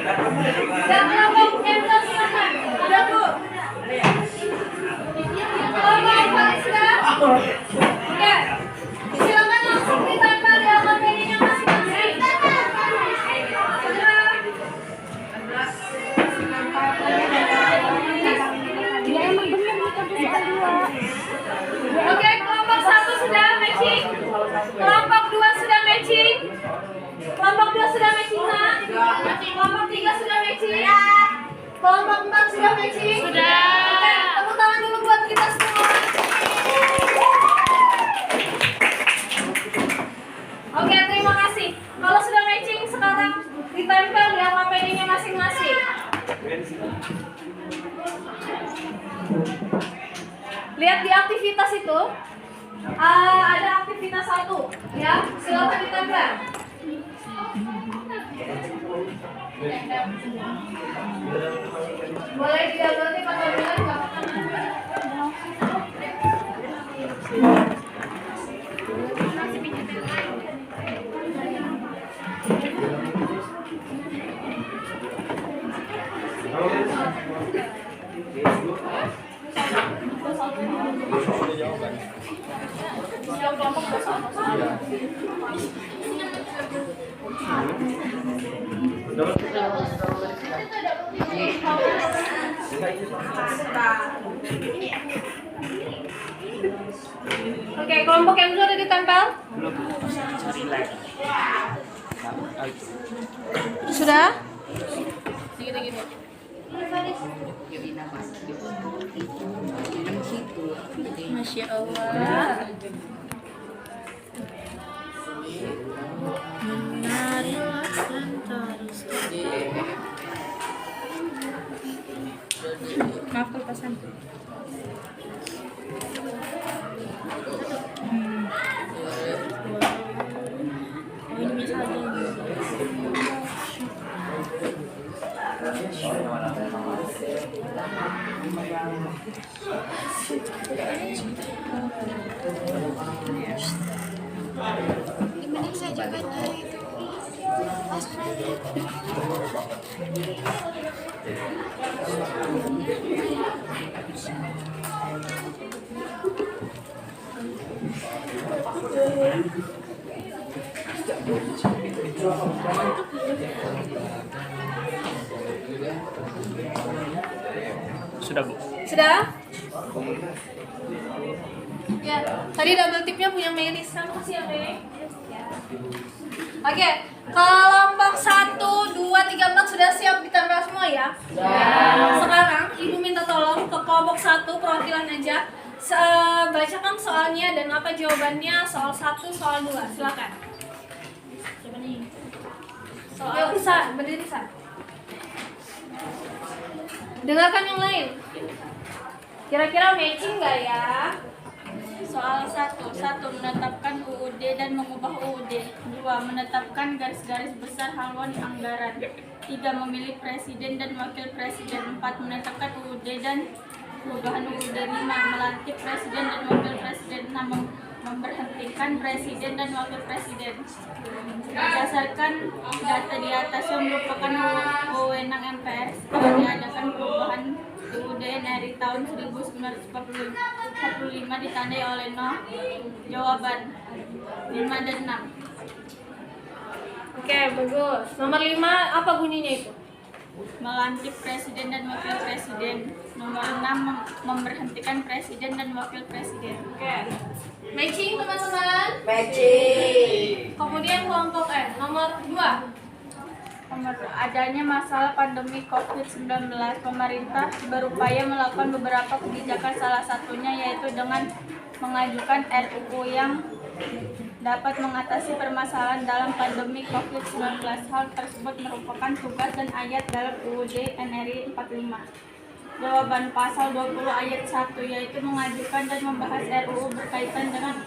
Dan kelompok Emma silakan. Udah Bu. Kelompok Evanista. Oke. Silakan langsung ditempel di alamat medianya masing-masing. Oke, kelompok 1 sudah matching. Kelompok 2 sudah matching. Kelompok 2 sudah matching, Nak? Kelompok 3 sudah matching. Kelompok 4 sudah matching. Sudah. Oke, tepuk tangan dulu buat kita semua. Oke, terima kasih. Kalau sudah matching, sekarang ditempel di APD-nya masing-masing. Lihat di aktivitas itu, ada aktivitas 1, ya. Silakan ditempel. Boleh diambil nih Pak Gabriel, nggak apa-apa. Oke, kelompok yang sudah ditempel? Sudah? Masya Allah. Maaf kelepasan. Mending saja baca itu. Sudah Bu. Sudah? Ya, tadi double tipnya punya Melis. Terima kasih ya, Mei. Oke, kelompok 1, 2, 3, 4 sudah siap ditempel semua ya? Sekarang Ibu minta tolong ke kelompok 1 perwakilan aja. Bacakan soalnya dan apa jawabannya soal 1, soal 2. Silakan. Siapa nih? Yuk, Sa, berdiri Sa. Dengarkan yang lain. Kira-kira matching nggak ya? Soal 1 menetapkan UUD dan mengubah UUD. 2 menetapkan garis-garis besar haluan anggaran. 3 memilih presiden dan wakil presiden. 4 menetapkan UUD dan perubahan UUD. 5 melantik presiden dan wakil presiden. 6 memberhentikan presiden dan wakil presiden. Berdasarkan data di atas yang merupakan wewenang MPR setelah diadakan perubahan UUD NRI tahun 1945 ditandai oleh no. Jawaban 5 dan 6. Oke, bagus. Nomor 5 apa bunyinya itu? Melantik presiden dan wakil presiden. Nomor 6 memberhentikan presiden dan wakil presiden. Oke. Matching teman-teman? Matching. Kemudian kelompok N, nomor 2. Nomor adanya masalah pandemi COVID-19, pemerintah berupaya melakukan beberapa kebijakan, salah satunya yaitu dengan mengajukan RUU yang dapat mengatasi permasalahan dalam pandemi COVID-19. Hal tersebut merupakan tugas dan ayat dalam UUD NRI 45. Jawaban pasal 20 ayat 1 yaitu mengajukan dan membahas RUU berkaitan dengan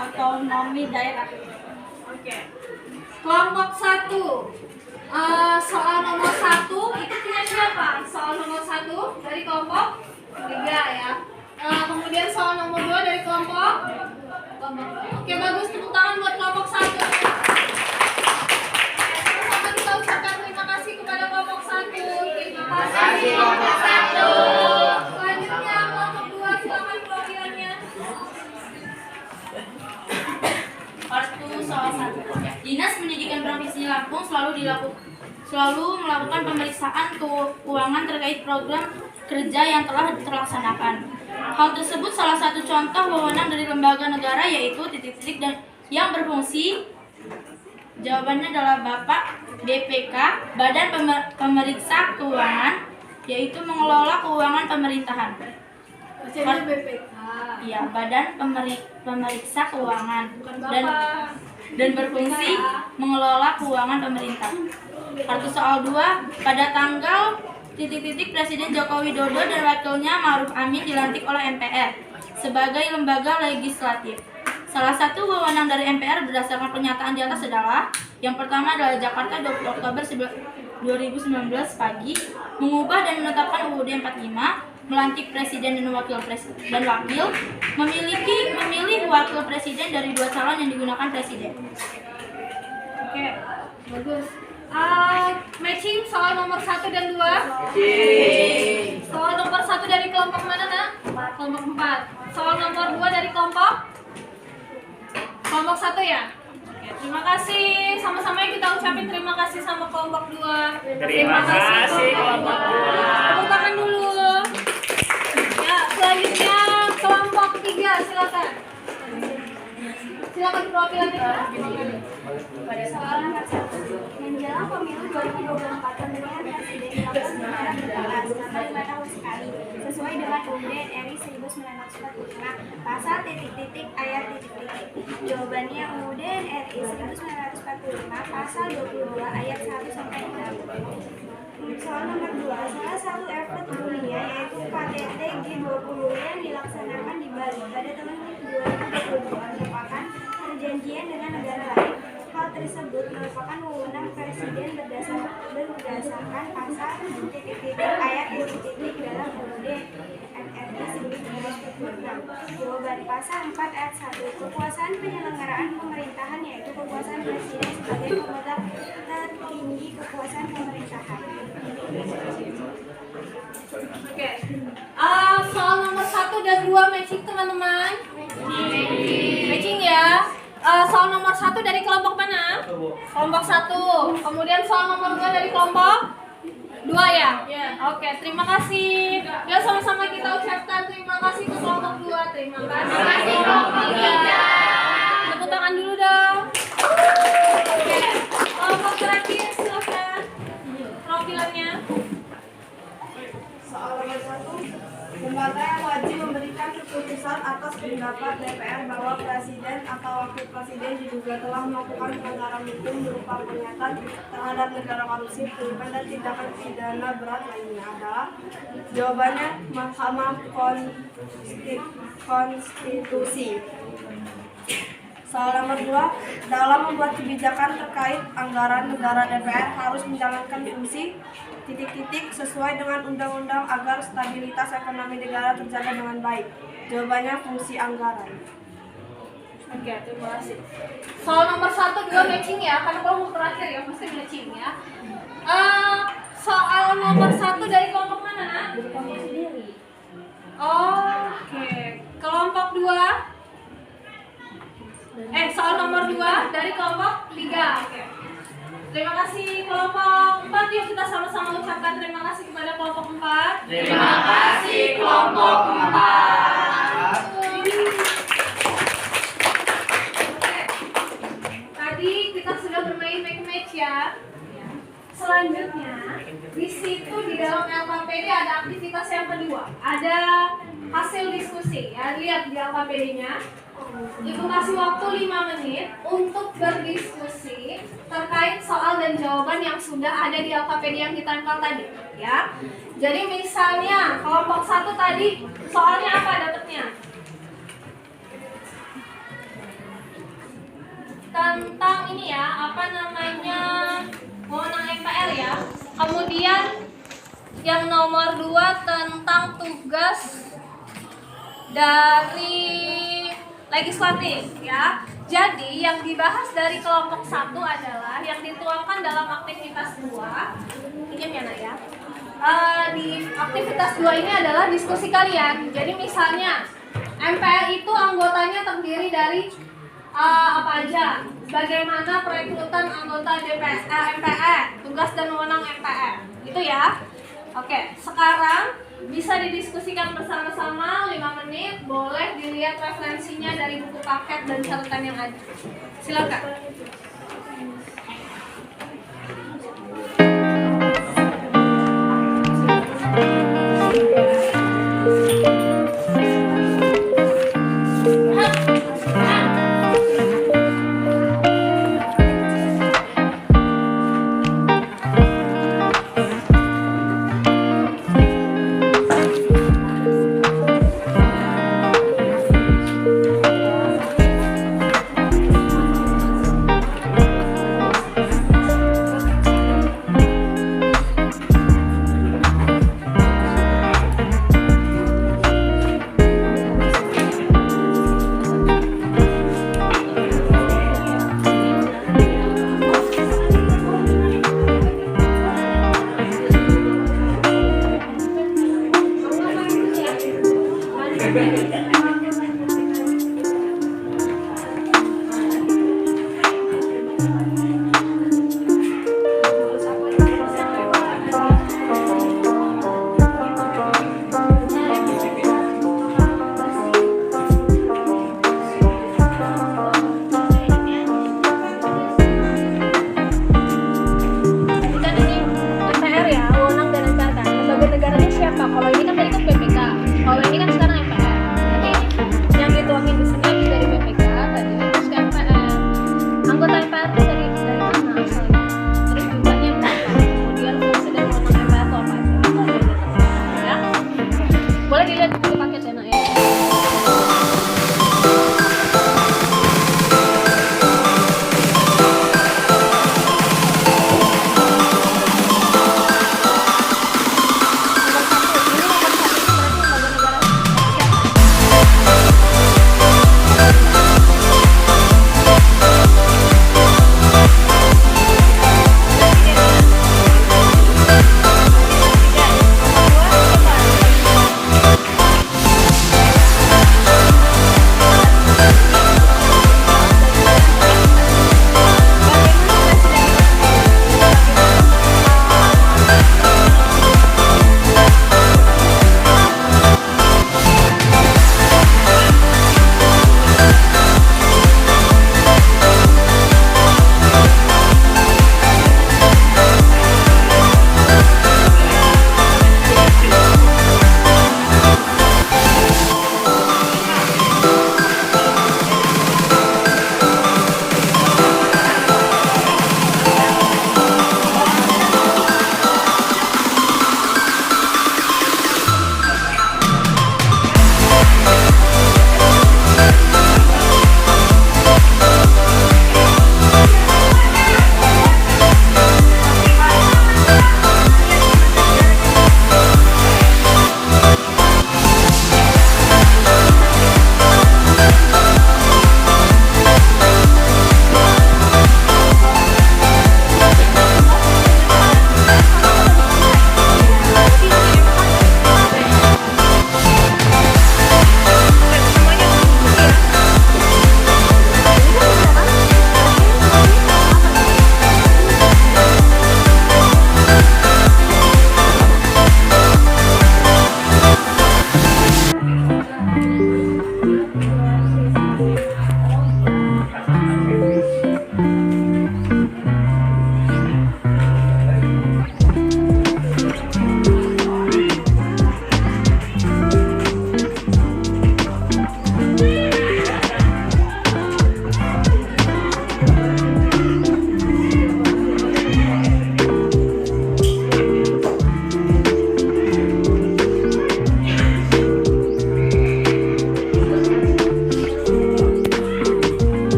otonomi daerah. Oke. Kelompok 1. Soal nomor 1 itu punya siapa? Soal nomor 1 dari kelompok 3 ya. Kemudian soal nomor 2 dari kelompok. Oke, bagus, tepuk tangan buat kelompok 1. Sama kita ucapkan terima kasih selalu melakukan pemeriksaan keuangan terkait program kerja yang telah terlaksanakan. Hal tersebut salah satu contoh wewenang dari lembaga negara yaitu titik-titik dan yang berfungsi. Jawabannya adalah Bapak BPK, Badan Pemeriksa Keuangan, yaitu mengelola keuangan pemerintahan. Bacanya BPK. Iya, Badan Pemeriksa Keuangan Bukan Bapak. dan berfungsi mengelola keuangan pemerintah. Kartu soal 2, pada tanggal titik-titik Presiden Joko Widodo dan wakilnya Ma'ruf Amin dilantik oleh MPR sebagai lembaga legislatif. Salah satu wewenang dari MPR berdasarkan pernyataan di atas adalah yang pertama adalah Jakarta 20 Oktober 2019 pagi mengubah dan menetapkan UUD 45, melantik presiden dan wakil, memilih wakil presiden dari 2 calon yang digunakan presiden. Oke, bagus. Matching soal nomor 1 dan 2. Soal nomor 1 dari kelompok mana, Nak? Kelompok 4. Soal nomor 2 dari kelompok 1 ya? Oke, terima kasih. Sama-sama kita ucapin terima kasih sama kelompok 2. Terima kasih kelompok 2. Tepuk tangan dulu. Ya, selanjutnya kelompok 3, silakan. Silakan perwakilannya. Soal nomor 1. Menjelang pemilu 2024 pemilihan presiden dilakukan secara berbalas selama 5 tahun sekali sesuai dengan UUD RI 1945 pasal titik-titik ayat titik-titik. Jawabannya UUD RI 1945 pasal 22 ayat 1 sampai 6. Soal nomor 2, salah satu effort dunia yaitu KTT G20 yang dilaksanakan di Bali pada tahun 2022 merupakan perjanjian dengan negara lain. Hal tersebut merupakan wewenang presiden berdasarkan pasal titik-titik ayat titik-titik dalam UUD RI 1946. Jawaban pasal 4 ayat 1. Kekuasaan penyelenggaraan pemerintahan yaitu kekuasaan presiden sebagai pemegang tertinggi kekuasaan pemerintahan. Oke. Soal nomor 1 dan 2 matching teman-teman. Matching ya. Soal nomor 1 dari kelompok mana? Kelompok 1. Kemudian soal nomor 2 dari kelompok 2 ya? Oke, terima kasih. Ya, sama-sama kita ucapkan terima kasih ke kelompok 2. Terima kasih kelompok 3. Tepuk tangan dulu dong. Oke, kelompok terakhir silakan. Profilannya. Soal nomor 1, lembaga yang wajib memberikan keputusan atas pendapat DPR bahwa presiden atau wakil presiden diduga telah melakukan pelanggaran hukum berupa pernyataan terhadap negara korupsi, penipuan dan tindakan pidana berat lainnya adalah jawabannya Mahkamah Konstitusi. Soal nomor 2, dalam membuat kebijakan terkait anggaran negara DPR harus menjalankan fungsi titik-titik sesuai dengan undang-undang agar stabilitas ekonomi negara terjaga dengan baik. Jawabannya fungsi anggaran. Oke, terima kasih. Soal nomor 1, 2 matching ya, karena kelompok terakhir ya, pasti matching ya. Soal nomor 1 dari kelompok mana? Dari kelompok sendiri. Oke, kelompok 2. Soal nomor 2 dari kelompok 3. Oke. Terima kasih kelompok 4. Yuk kita sama-sama ucapkan terima kasih kepada kelompok 4. Terima kasih kelompok 4. Oke. Tadi kita sudah bermain match ya. Selanjutnya di situ di dalam LKPD ada aktivitas yang kedua. Ada hasil diskusi ya. Lihat di LKPD-nya. Ibu kasih waktu 5 menit untuk berdiskusi terkait soal dan jawaban yang sudah ada di LKPD yang ditempel tadi ya. Jadi misalnya kelompok 1 tadi soalnya apa dapetnya? Tentang ini ya, apa namanya, wewenang MPR ya. Kemudian yang nomor 2 tentang tugas dari legislatif ya. Jadi yang dibahas dari kelompok 1 adalah yang dituangkan dalam aktivitas 2. Ini ya Nak ya. Di aktivitas 2 ini adalah diskusi kalian. Jadi misalnya MPR itu anggotanya terdiri dari apa aja? Bagaimana perekrutan anggota MPR, tugas dan wewenang MPR, gitu ya. Oke, sekarang bisa didiskusikan bersama-sama 5 menit. Boleh dilihat referensinya dari buku paket dan catatan yang ada. Silakan.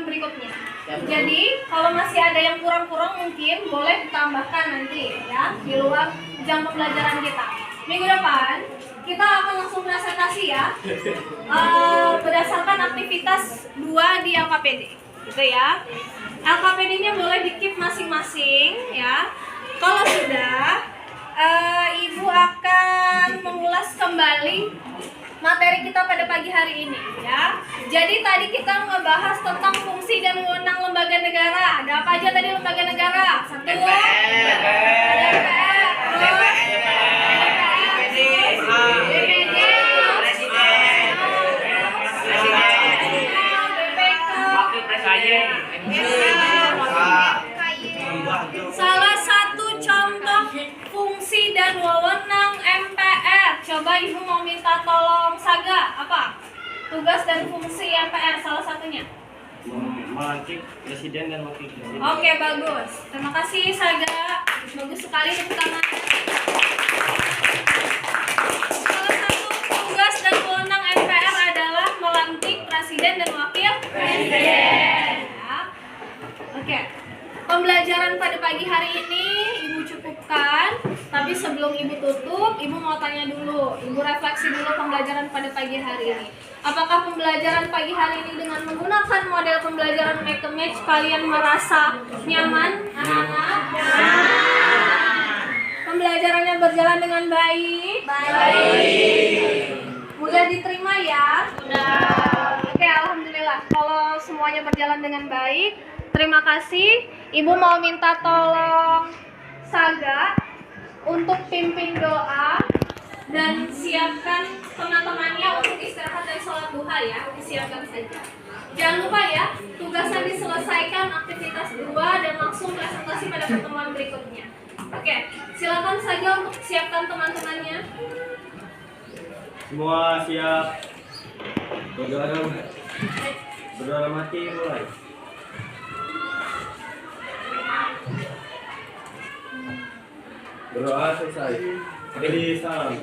pertemuan berikutnya. Jadi kalau masih ada yang kurang-kurang mungkin boleh ditambahkan nanti ya di luar jam pembelajaran kita. Minggu depan kita akan langsung presentasi ya berdasarkan aktivitas 2 di LKPD gitu ya. LKPD-nya boleh di-keep masing-masing ya. Kalau sudah Ibu akan mengulas kembali materi kita pada pagi hari ini ya. Jadi tadi kita ngebahas tentang fungsi dan wewenang lembaga negara. Ada apa aja tadi lembaga negara? 1, salah satu contoh fungsi dan wewenang MPR. Coba Ibu mau minta tolong Saga, apa? Tugas dan fungsi MPR salah satunya. Melantik presiden dan wakil presiden. Oke, bagus. Terima kasih Saga. Bagus sekali tepuk tangan. Salah satu tugas dan wewenang MPR adalah melantik presiden dan wakil presiden. Ya. Oke. Pembelajaran pada pagi hari ini Ibu cukupkan, tapi sebelum Ibu tutup, Ibu mau tanya dulu, Ibu refleksi dulu pembelajaran pada pagi hari ini. Apakah pembelajaran pagi hari ini dengan menggunakan model pembelajaran make a match kalian merasa nyaman, anak-anak? Pembelajarannya berjalan dengan baik? Baik. Mudah diterima ya? Sudah. Oke, alhamdulillah. Kalau semuanya berjalan dengan baik, terima kasih. Ibu mau minta tolong Saga untuk pimpin doa dan siapkan teman-temannya untuk istirahat dari sholat duha ya. Disiapkan saja. Jangan lupa ya, tugasnya diselesaikan aktivitas 2 dan langsung presentasi pada pertemuan berikutnya. Oke, silakan Saga untuk siapkan teman-temannya. Semua siap. Berdoa mati mulai. Berdoa selesai. Beri salam.